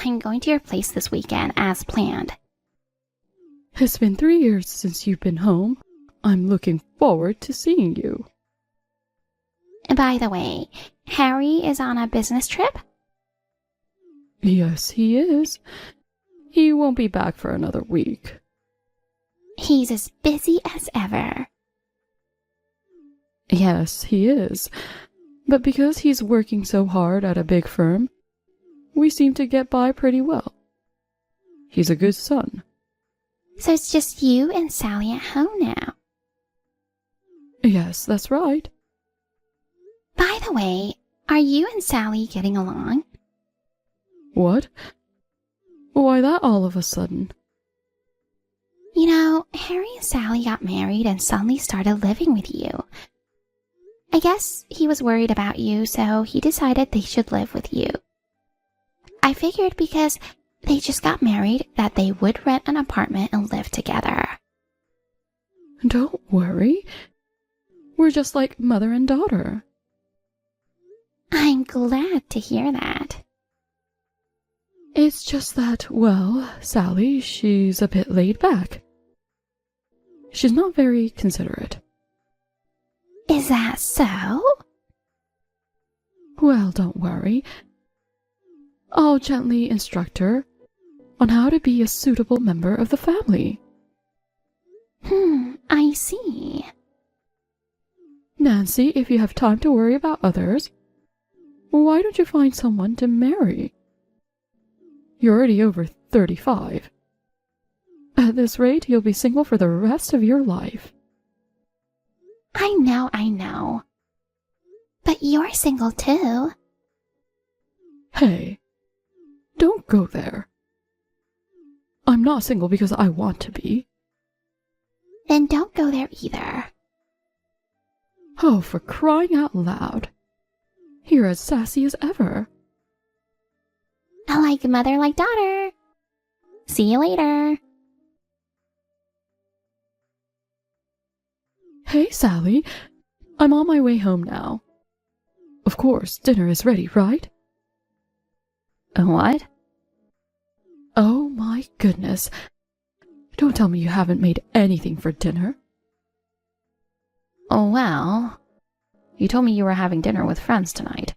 I'm going to your place this weekend as planned. It's been 3 years since you've been home. I'm looking forward to seeing you. By the way, Harry is on a business trip? Yes, he is. He won't be back for another week. He's as busy as ever. Yes, he is. But because he's working so hard at a big firm, we seem to get by pretty well. He's a good son. So it's just you and Sally at home now. Yes, that's right. By the way, are you and Sally getting along? What? Why that all of a sudden? You know, Harry and Sally got married and suddenly started living with you. I guess he was worried about you, so he decided they should live with you. I figured because they just got married that they would rent an apartment and live together. Don't worry. We're just like mother and daughter. I'm glad to hear that. It's just that, well, Sally, she's a bit laid back. She's not very considerate. Is that so? Well, don't worry. I'll gently instruct her on how to be a suitable member of the family. I see. Nancy, if you have time to worry about others, why don't you find someone to marry? You're already over 35. At this rate, you'll be single for the rest of your life. I know. But you're single too. Hey, don't go there. I'm not single because I want to be. Then don't go there either. Oh, for crying out loud. You're as sassy as ever. Like mother, like daughter. See you later. Hey, Sally. I'm on my way home now. Of course, dinner is ready, right? What? Oh my goodness. Don't tell me you haven't made anything for dinner. Oh, well, you told me you were having dinner with friends tonight.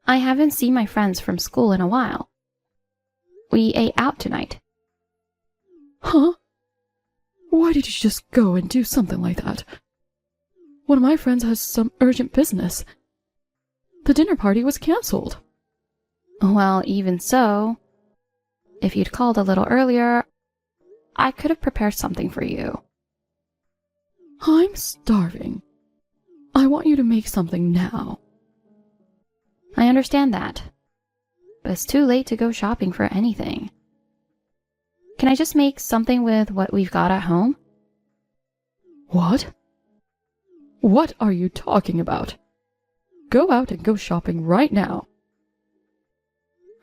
I haven't seen my friends from school in a while. We ate out tonight. Huh? Why did you just go and do something like that? One of my friends has some urgent business. The dinner party was cancelled. Well, even so, if you'd called a little earlier, I could have prepared something for you. I'm starving. I want you to make something now. I understand that, but it's too late to go shopping for anything. Can I just make something with what we've got at home? What? What are you talking about? Go out and go shopping right now.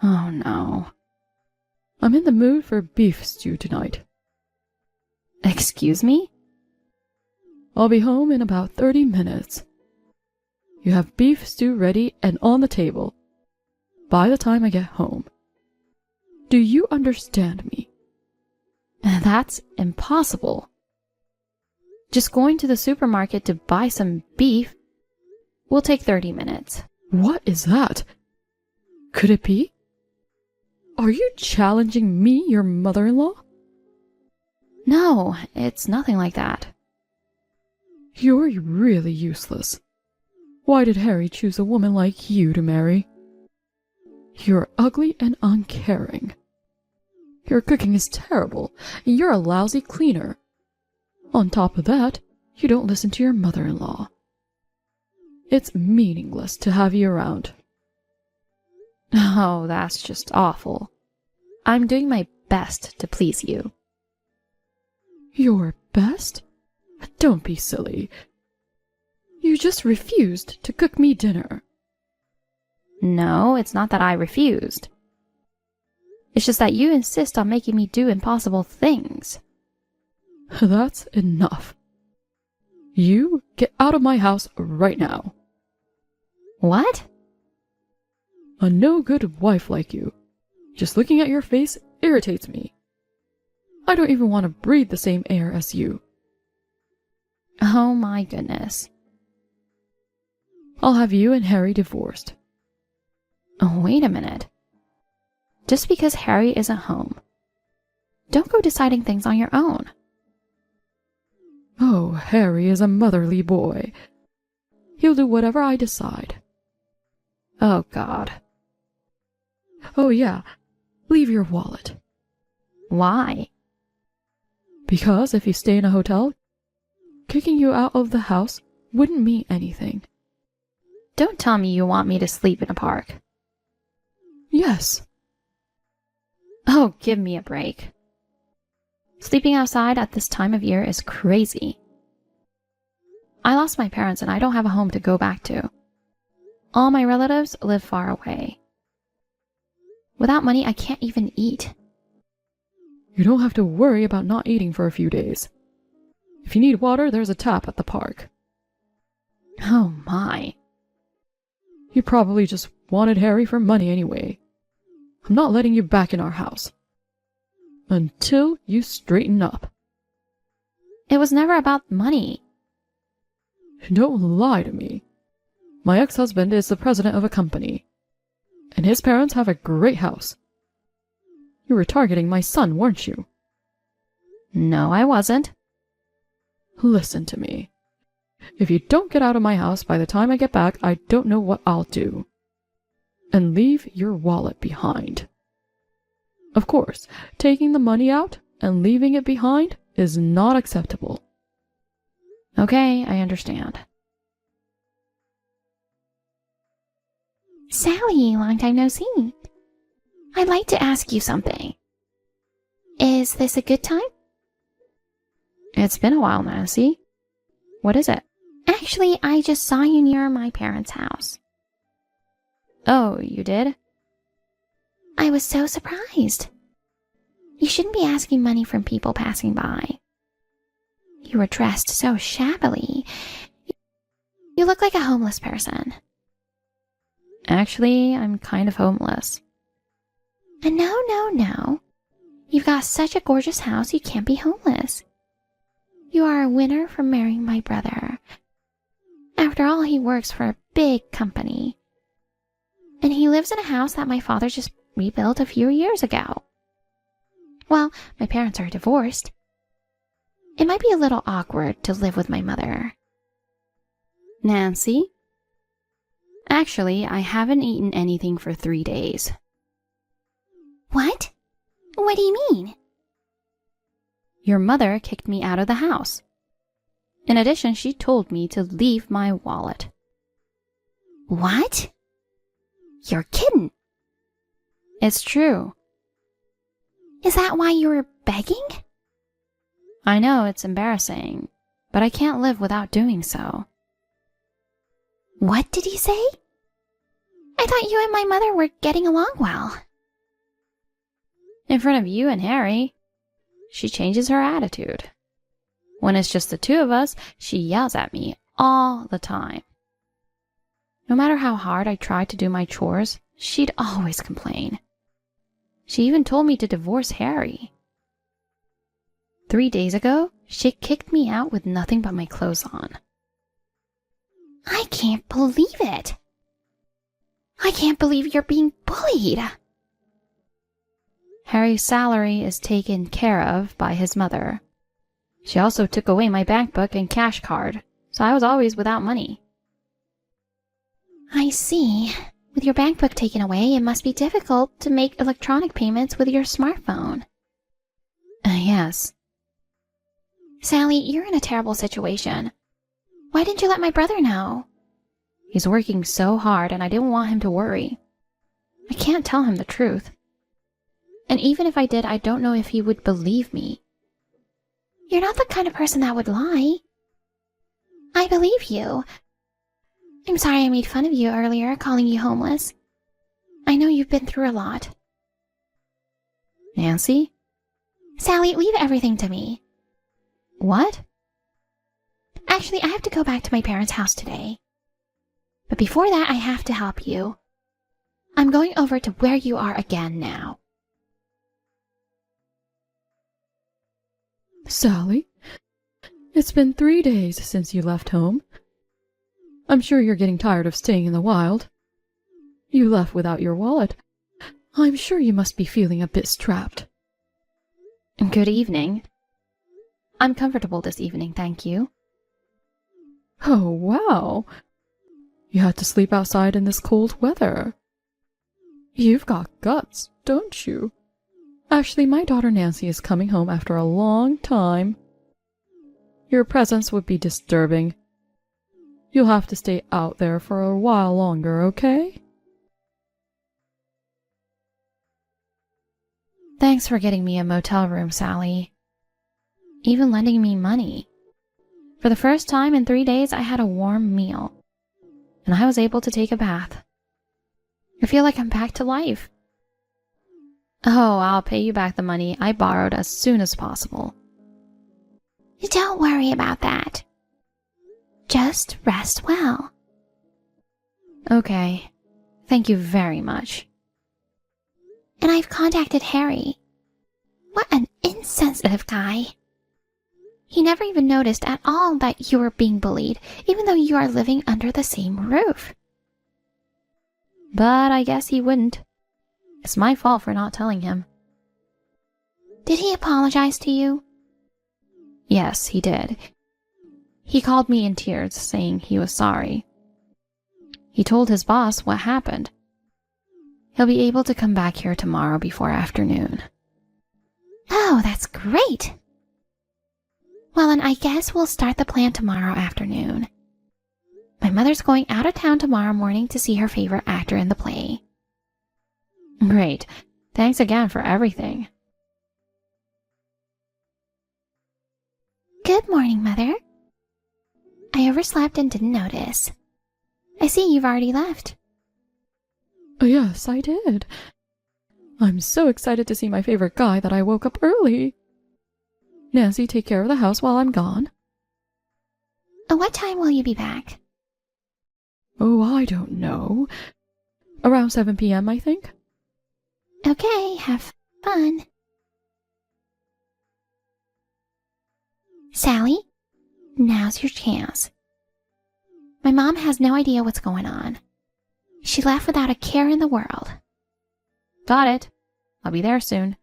Oh no. I'm in the mood for beef stew tonight. Excuse me? I'll be home in about 30 minutes. You have beef stew ready and on the table by the time I get home. Do you understand me? That's impossible. Just going to the supermarket to buy some beef will take 30 minutes. What is that? Could it be? Are you challenging me, your mother-in-law? No, it's nothing like that. You're really useless. Why did Harry choose a woman like you to marry? You're ugly and uncaring. Your cooking is terrible, and you're a lousy cleaner. On top of that, you don't listen to your mother-in-law. It's meaningless to have you around. Oh, that's just awful. I'm doing my best to please you. Your best? Don't be silly. You just refused to cook me dinner. No, it's not that I refused. It's just that you insist on making me do impossible things. That's enough. You get out of my house right now. What? A no-good wife like you Just looking at your face irritates me. I don't even want to breathe the same air as you. Oh my goodness. I'll have you and Harry divorced. Oh, wait a minute. Just because Harry isn't home, don't go deciding things on your own. Oh, Harry is a motherly boy. He'll do whatever I decide. Oh, God. Oh, yeah. Leave your wallet. Why? Because if you stay in a hotel, kicking you out of the house wouldn't mean anything. Don't tell me you want me to sleep in a park. Yes. Oh, give me a break. Sleeping outside at this time of year is crazy. I lost my parents and I don't have a home to go back to. All my relatives live far away. Without money, I can't even eat. You don't have to worry about not eating for a few days. If you need water, there's a tap at the park. Oh my. You probably just wanted Harry for money anyway. I'm not letting you back in our house. Until you straighten up. It was never about money. Don't lie to me. My ex-husband is the president of a company, and his parents have a great house. You were targeting my son, weren't you? No, I wasn't. Listen to me. If you don't get out of my house by the time I get back, I don't know what I'll do. And leave your wallet behind. Of course, taking the money out and leaving it behind is not acceptable. Okay, I understand. Sally, long time no see. I'd like to ask you something. Is this a good time? It's been a while, Nancy. What is it? Actually, I just saw you near my parents' house. Oh, you did? I was so surprised. You shouldn't be asking money from people passing by. You were dressed so shabbily. You look like a homeless person. Actually, I'm kind of homeless. No. You've got such a gorgeous house, you can't be homeless. You are a winner for marrying my brother. After all, he works for a big company. And he lives in a house that my father just rebuilt a few years ago. Well, my parents are divorced. It might be a little awkward to live with my mother. Nancy? Actually, I haven't eaten anything for 3 days. What? What do you mean? Your mother kicked me out of the house. In addition, she told me to leave my wallet. What? You're kidding. It's true. Is that why you were begging? I know it's embarrassing, but I can't live without doing so. What did he say? I thought you and my mother were getting along well. In front of you and Harry, she changes her attitude. When it's just the two of us, she yells at me all the time. No matter how hard I tried to do my chores, she'd always complain. She even told me to divorce Harry. 3 days ago, she kicked me out with nothing but my clothes on. I can't believe it. I can't believe you're being bullied. Harry's salary is taken care of by his mother. She also took away my bank book and cash card, so I was always without money. I see. With your bank book taken away, it must be difficult to make electronic payments with your smartphone. Yes. Sally, you're in a terrible situation. Why didn't you let my brother know? He's working so hard and I didn't want him to worry. I can't tell him the truth. And even if I did, I don't know if he would believe me. You're not the kind of person that would lie. I believe you. I'm sorry I made fun of you earlier, calling you homeless. I know you've been through a lot. Nancy? Sally, leave everything to me. What? Actually, I have to go back to my parents' house today. But before that, I have to help you. I'm going over to where you are again now. Sally, it's been 3 days since you left home. I'm sure you're getting tired of staying in the wild. You left without your wallet. I'm sure you must be feeling a bit strapped. Good evening. I'm comfortable this evening, thank you. Oh, wow. You had to sleep outside in this cold weather. You've got guts, don't you? Actually, my daughter Nancy is coming home after a long time. Your presence would be disturbing. You'll have to stay out there for a while longer, okay? Thanks for getting me a motel room, Sally. Even lending me money. For the first time in 3 days, I had a warm meal. And I was able to take a bath. I feel like I'm back to life. Oh, I'll pay you back the money I borrowed as soon as possible. Don't worry about that. Just rest well. Okay. Thank you very much. And I've contacted Harry. What an insensitive guy. He never even noticed at all that you were being bullied, even though you are living under the same roof. But I guess he wouldn't. It's my fault for not telling him. Did he apologize to you? Yes, he did. He called me in tears, saying he was sorry. He told his boss what happened. He'll be able to come back here tomorrow before afternoon. Oh, that's great. Well, then I guess we'll start the plan tomorrow afternoon. My mother's going out of town tomorrow morning to see her favorite actor in the play. Great. Thanks again for everything. Good morning, Mother. I overslept and didn't notice. I see you've already left. Yes, I did. I'm so excited to see my favorite guy that I woke up early. Nancy, take care of the house while I'm gone. What time will you be back? Oh, I don't know. Around 7 p.m., I think. Okay, have fun. Sally, now's your chance. My mom has no idea what's going on. She left without a care in the world. Got it. I'll be there soon.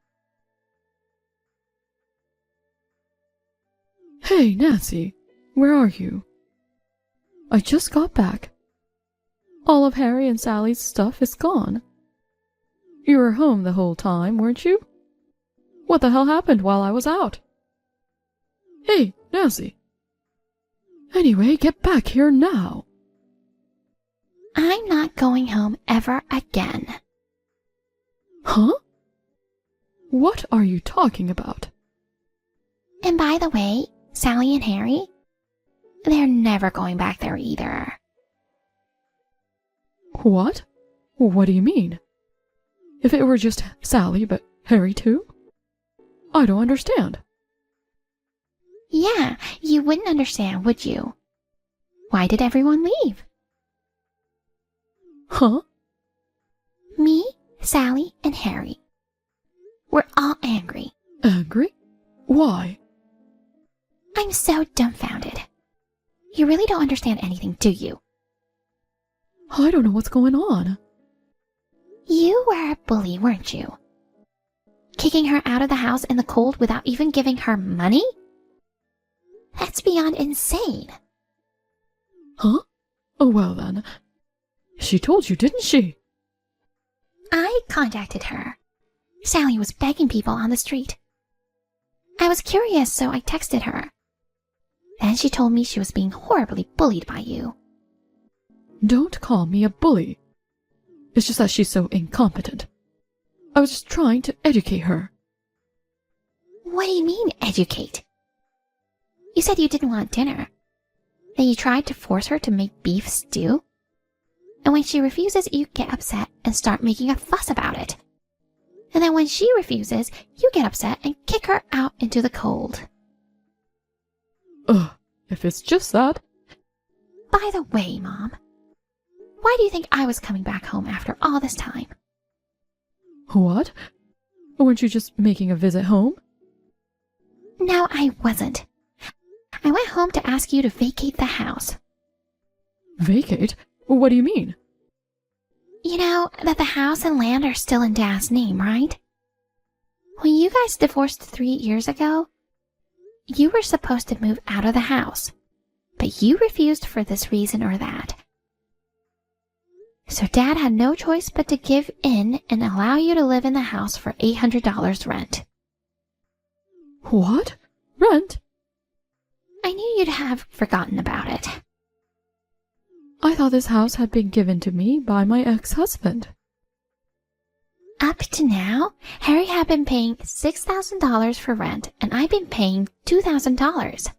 Hey, Nancy, where are you? I just got back. All of Harry and Sally's stuff is gone. You were home the whole time, weren't you? What the hell happened while I was out? Hey, Nancy. Anyway, get back here now. I'm not going home ever again. Huh? What are you talking about? And by the way, Sally and Harry, they're never going back there either. What? What do you mean? If it were just Sally, but Harry too? I don't understand. Yeah, you wouldn't understand, would you? Why did everyone leave? Huh? Me, Sally, and Harry. We're all angry. Angry? Why? I'm so dumbfounded. You really don't understand anything, do you? I don't know what's going on. You were a bully, weren't you? Kicking her out of the house in the cold without even giving her money? That's beyond insane. Huh? Oh, well then. She told you, didn't she? I contacted her. Sally was begging people on the street. I was curious, so I texted her. Then she told me she was being horribly bullied by you. Don't call me a bully. It's just that she's so incompetent. I was just trying to educate her. What do you mean, educate? You said you didn't want dinner. Then you tried to force her to make beef stew. And when she refuses, you get upset and start making a fuss about it. And then when she refuses, you get upset and kick her out into the cold. Ugh, if it's just that. By the way, Mom, why do you think I was coming back home after all this time? What? Weren't you just making a visit home? No, I wasn't. I went home to ask you to vacate the house. Vacate? What do you mean? You know that the house and land are still in Dad's name, right? When you guys divorced 3 years ago, you were supposed to move out of the house, but you refused for this reason or that. So Dad had no choice but to give in and allow you to live in the house for $800 rent. What? Rent? I knew you'd have forgotten about it. I thought this house had been given to me by my ex-husband. Up to now, Harry had been paying $6,000 for rent, and I've been paying $2,000.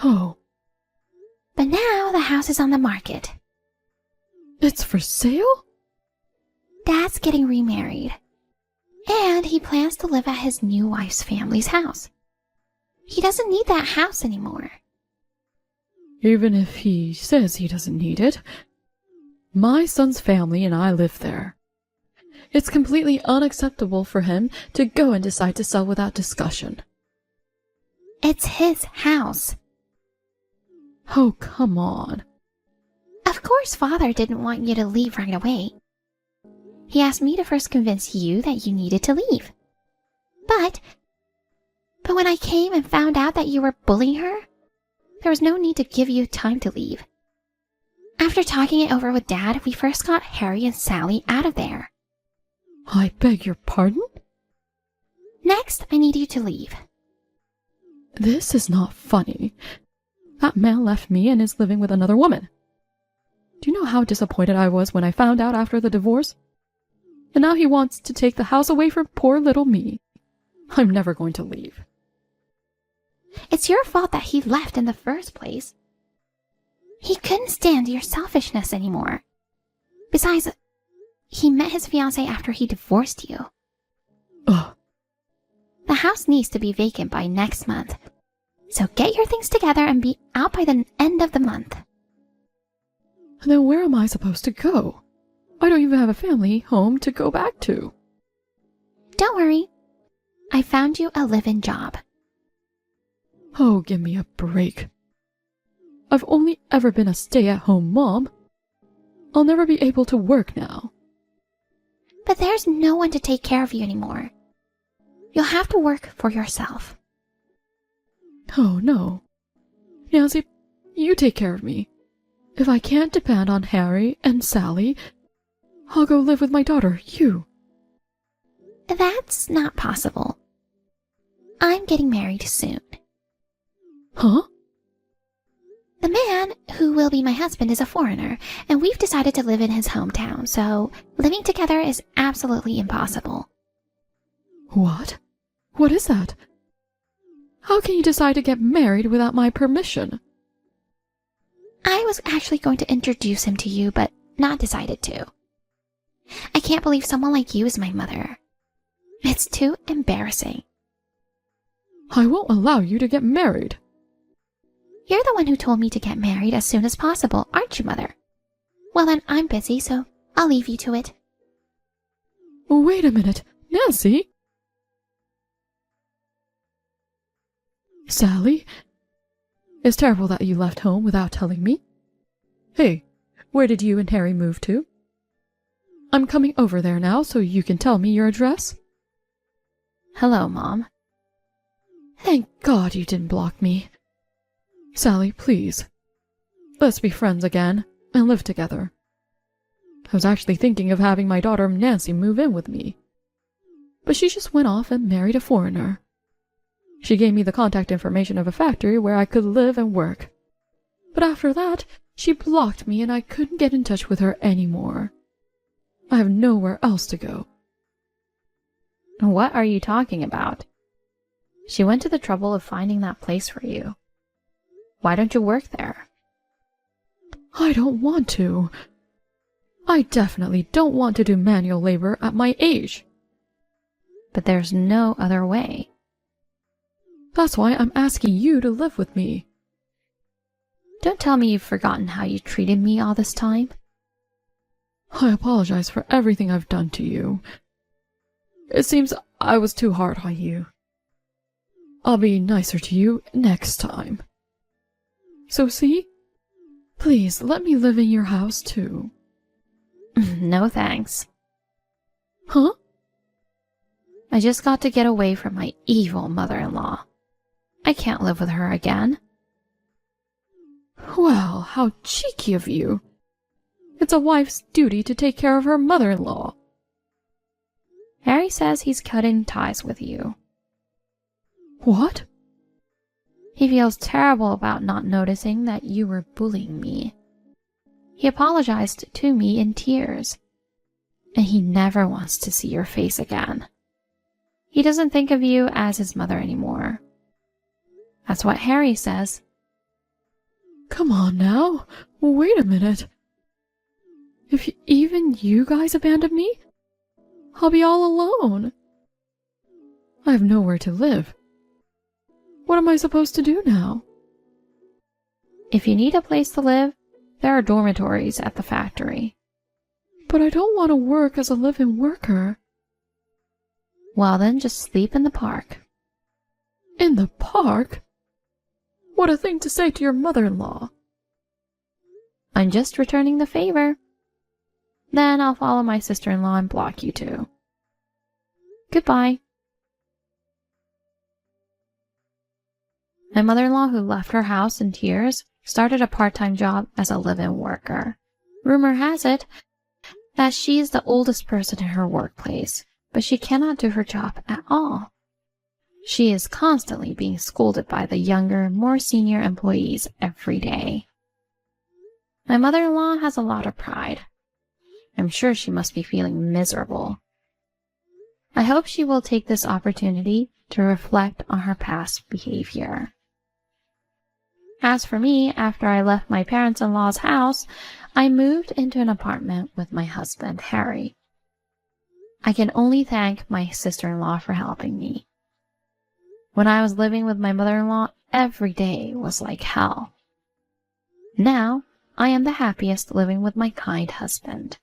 Oh. But now the house is on the market. It's for sale? Dad's getting remarried, and he plans to live at his new wife's family's house. He doesn't need that house anymore. Even if he says he doesn't need it, my son's family and I live there. It's completely unacceptable for him to go and decide to sell without discussion. It's his house. Oh, come on. Of course Father didn't want you to leave right away. He asked me to first convince you that you needed to leave. But when I came and found out that you were bullying her, there was no need to give you time to leave. After talking it over with Dad, we first got Harry and Sally out of there. I beg your pardon? Next, I need you to leave. This is not funny. That man left me and is living with another woman. Do you know how disappointed I was when I found out after the divorce? And now he wants to take the house away from poor little me. I'm never going to leave. It's your fault that he left in the first place. He couldn't stand your selfishness anymore. Besides, he met his fiancée after he divorced you. Ugh. The house needs to be vacant by next month. So get your things together and be out by the end of the month. Then where am I supposed to go? I don't even have a family home to go back to. Don't worry. I found you a live-in job. Oh, give me a break. I've only ever been a stay-at-home mom. I'll never be able to work now. But there's no one to take care of you anymore. You'll have to work for yourself. Oh, no. Nancy, you take care of me. If I can't depend on Harry and Sally, I'll go live with my daughter, you. That's not possible. I'm getting married soon. Huh? The man who will be my husband is a foreigner, and we've decided to live in his hometown, so living together is absolutely impossible. What? What is that? How can you decide to get married without my permission? I was actually going to introduce him to you, but not decided to. I can't believe someone like you is my mother. It's too embarrassing. I won't allow you to get married. You're the one who told me to get married as soon as possible, aren't you, Mother? Well then, I'm busy, so I'll leave you to it. Wait a minute, Nancy? Sally? It's terrible that you left home without telling me. Hey, where did you and Harry move to? I'm coming over there now so you can tell me your address. Hello, Mom. Thank God you didn't block me. Sally, please. Let's be friends again and live together. I was actually thinking of having my daughter Nancy move in with me. But she just went off and married a foreigner. She gave me the contact information of a factory where I could live and work. But after that, she blocked me and I couldn't get in touch with her anymore. I have nowhere else to go. What are you talking about? She went to the trouble of finding that place for you. Why don't you work there? I don't want to. I definitely don't want to do manual labor at my age. But there's no other way. That's why I'm asking you to live with me. Don't tell me you've forgotten how you treated me all this time. I apologize for everything I've done to you. It seems I was too hard on you. I'll be nicer to you next time. So see? Please let me live in your house too. No thanks. Huh? I just got to get away from my evil mother-in-law. I can't live with her again. Well, how cheeky of you. It's a wife's duty to take care of her mother-in-law. Harry says he's cutting ties with you. What? He feels terrible about not noticing that you were bullying me. He apologized to me in tears, and he never wants to see your face again. He doesn't think of you as his mother anymore. That's what Harry says. Come on now, wait a minute. If even you guys abandon me, I'll be all alone. I have nowhere to live. What am I supposed to do now? If you need a place to live, there are dormitories at the factory. But I don't want to work as a live-in worker. Well then, just sleep in the park. In the park? What a thing to say to your mother-in-law. I'm just returning the favor. Then I'll follow my sister-in-law and block you two. Goodbye. My mother-in-law, who left her house in tears, started a part-time job as a live-in worker. Rumor has it that she is the oldest person in her workplace, but she cannot do her job at all. She is constantly being scolded by the younger, more senior employees every day. My mother-in-law has a lot of pride. I'm sure she must be feeling miserable. I hope she will take this opportunity to reflect on her past behavior. As for me, after I left my parents-in-law's house, I moved into an apartment with my husband, Harry. I can only thank my sister-in-law for helping me. When I was living with my mother-in-law, every day was like hell. Now, I am the happiest living with my kind husband.